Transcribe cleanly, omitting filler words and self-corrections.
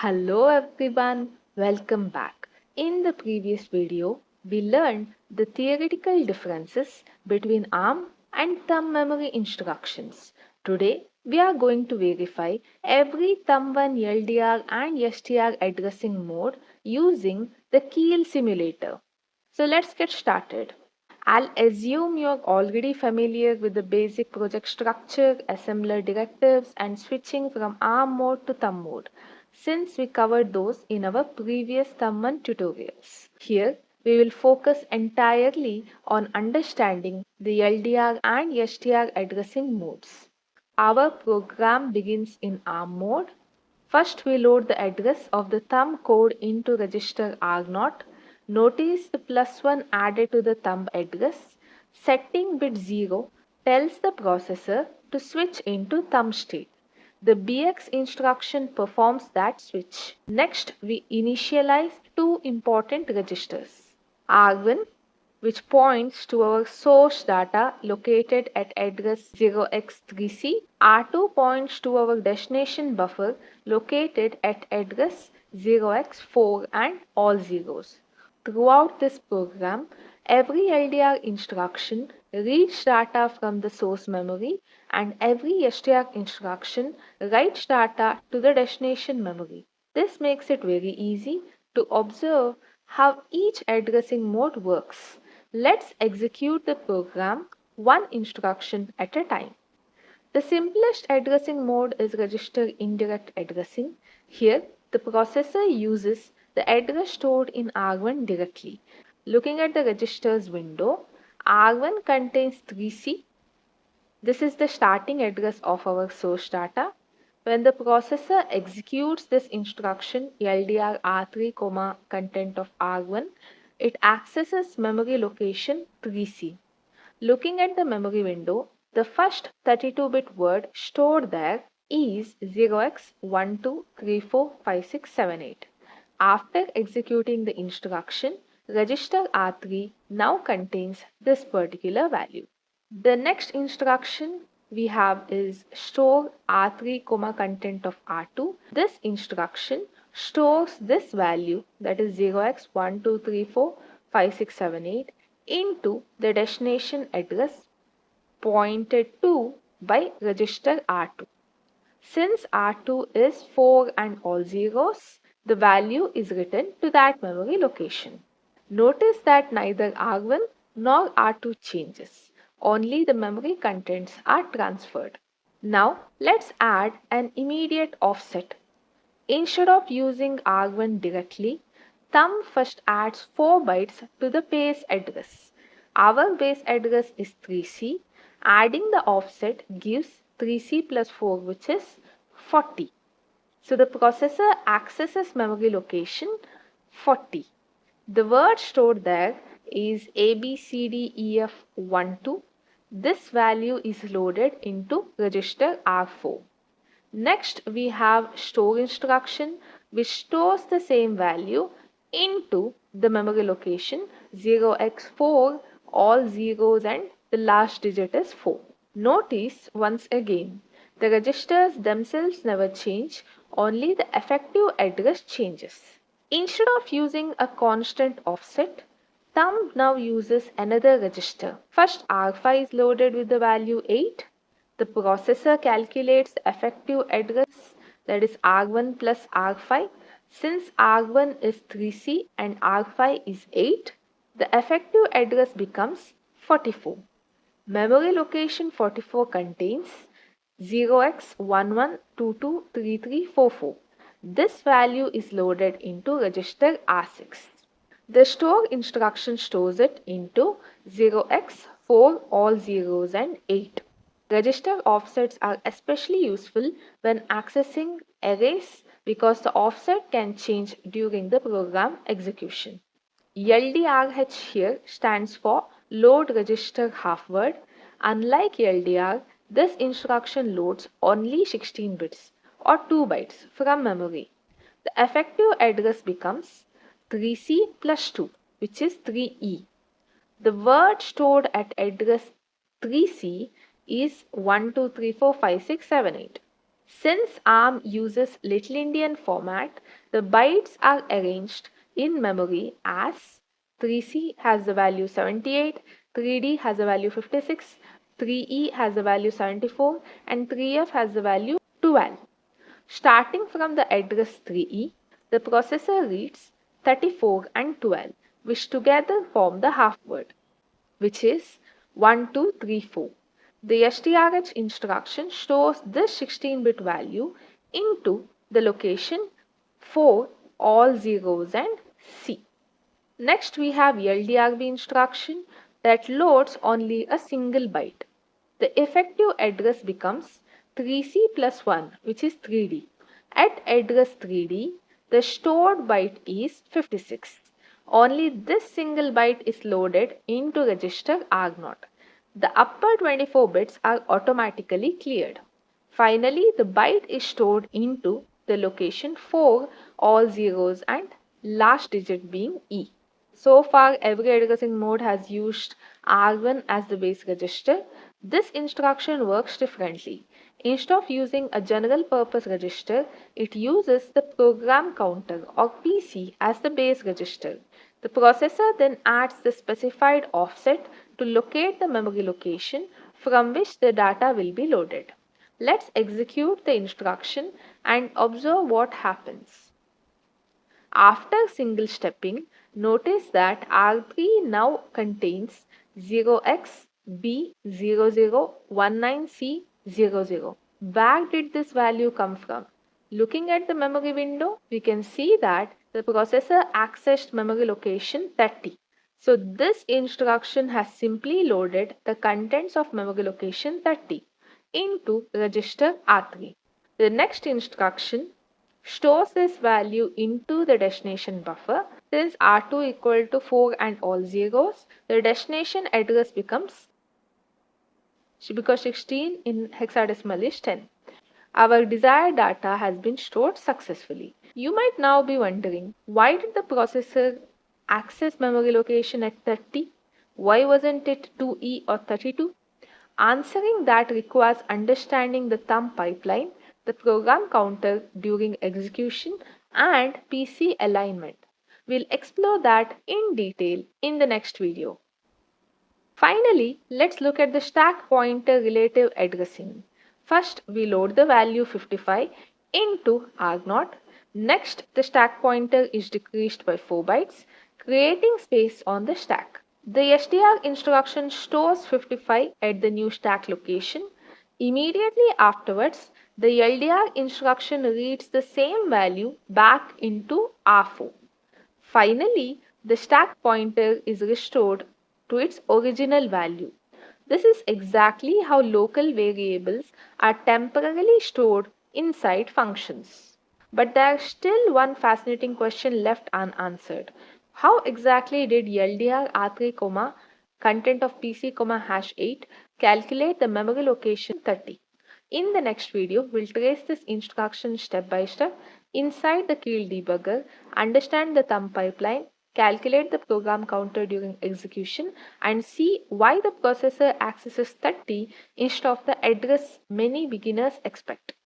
Hello everyone, welcome back. In the previous video, we learned the theoretical differences between ARM and thumb memory instructions. Today, we are going to verify every Thumb-1 LDR and STR addressing mode using the Keil simulator. So let's get started. I'll assume you're already familiar with the basic project structure, assembler directives, and switching from ARM mode to thumb mode, since we covered those in our previous Thumb-1 tutorials. Here, we will focus entirely on understanding the LDR and STR addressing modes. Our program begins in ARM mode. First, we load the address of the thumb code into register R0. Notice the +1 added to the thumb address. Setting bit 0 tells the processor to switch into thumb state. The BX instruction performs that switch. Next, we initialize two important registers. R1, which points to our source data located at address 0x3c. R2 points to our destination buffer located at address 0x4 and all zeros. Throughout this program, every LDR instruction reads data from the source memory and every STR instruction writes data to the destination memory. This makes it very easy to observe how each addressing mode works. Let's execute the program one instruction at a time. The simplest addressing mode is register indirect addressing. Here, the processor uses the address stored in R1 directly. Looking at the registers window, R1 contains 3C. This is the starting address of our source data. When the processor executes this instruction LDR R3, content of R1, it accesses memory location 3C. Looking at the memory window, the first 32-bit word stored there is 0x12345678. After executing the instruction, register R3 now contains this particular value. The next instruction we have is store R3, content of R2. This instruction stores this value, that is 0x12345678, into the destination address pointed to by register R2. Since R2 is 4 and all zeros, the value is written to that memory location. Notice that neither R1 nor R2 changes. Only the memory contents are transferred. Now let's add an immediate offset. Instead of using R1 directly, Thumb first adds 4 bytes to the base address. Our base address is 3C. Adding the offset gives 3C plus 4, which is 40. So the processor accesses memory location 40. The word stored there is ABCDEF12. This value is loaded into register R4. Next, we have store instruction, which stores the same value into the memory location 0x4, all zeros, and the last digit is 4. Notice once again, the registers themselves never change, only the effective address changes. Instead of using a constant offset, Thumb now uses another register. First, R5 is loaded with the value 8. The processor calculates the effective address, that is R1 plus R5. Since R1 is 3C and R5 is 8, the effective address becomes 44. Memory location 44 contains 0x11223344. This value is loaded into register R6. The store instruction stores it into 0x4, all zeros, and 8. Register offsets are especially useful when accessing arrays because the offset can change during the program execution. LDRH here stands for load register halfword. Unlike LDR, this instruction loads only 16 bits or 2 bytes from memory. The effective address becomes 3C plus 2, which is 3E. The word stored at address 3C is 12345678. Since ARM uses Little Endian format, the bytes are arranged in memory as 3C has the value 78, 3D has the value 56, 3E has the value 74 and 3F has the value 12. Starting from the address 3E, the processor reads 34 and 12, which together form the half word, which is 1234. The STRH instruction stores this 16-bit value into the location 4 all zeros and C. Next we have LDRB instruction that loads only a single byte. The effective address becomes 3C plus 1, which is 3D. At address 3D, the stored byte is 56. Only this single byte is loaded into register R0. The upper 24 bits are automatically cleared. Finally, the byte is stored into the location 4, all zeros and last digit being E. So far, every addressing mode has used R1 as the base register. This instruction works differently. Instead of using a general purpose register, it uses the program counter or PC as the base register. The processor then adds the specified offset to locate the memory location from which the data will be loaded. Let's execute the instruction and observe what happens. After single stepping, notice that R3 now contains 0xB0019C00. Where did this value come from? Looking at the memory window, we can see that the processor accessed memory location 30. So this instruction has simply loaded the contents of memory location 30 into register R3. The next instruction stores this value into the destination buffer. Since R2 equal to 4 and all zeros, the destination address becomes, because 16 in hexadecimal is 10. Our desired data has been stored successfully. You might now be wondering, why did the processor access memory location at 30? Why wasn't it 2E or 32? Answering that requires understanding the thumb pipeline, the program counter during execution, and PC alignment. We'll explore that in detail in the next video. Finally, let's look at the stack pointer relative addressing. First, we load the value 55 into R0. Next, the stack pointer is decreased by 4 bytes, creating space on the stack. The STR instruction stores 55 at the new stack location. Immediately afterwards, the LDR instruction reads the same value back into R4. Finally, the stack pointer is restored to its original value. This is exactly how local variables are temporarily stored inside functions. But there's still one fascinating question left unanswered. How exactly did LDR R3, content of PC, #8 calculate the memory location 30? In the next video, we'll trace this instruction step by step inside the Keil debugger, understand the thumb pipeline, calculate the program counter during execution, and see why the processor accesses 30 instead of the address many beginners expect.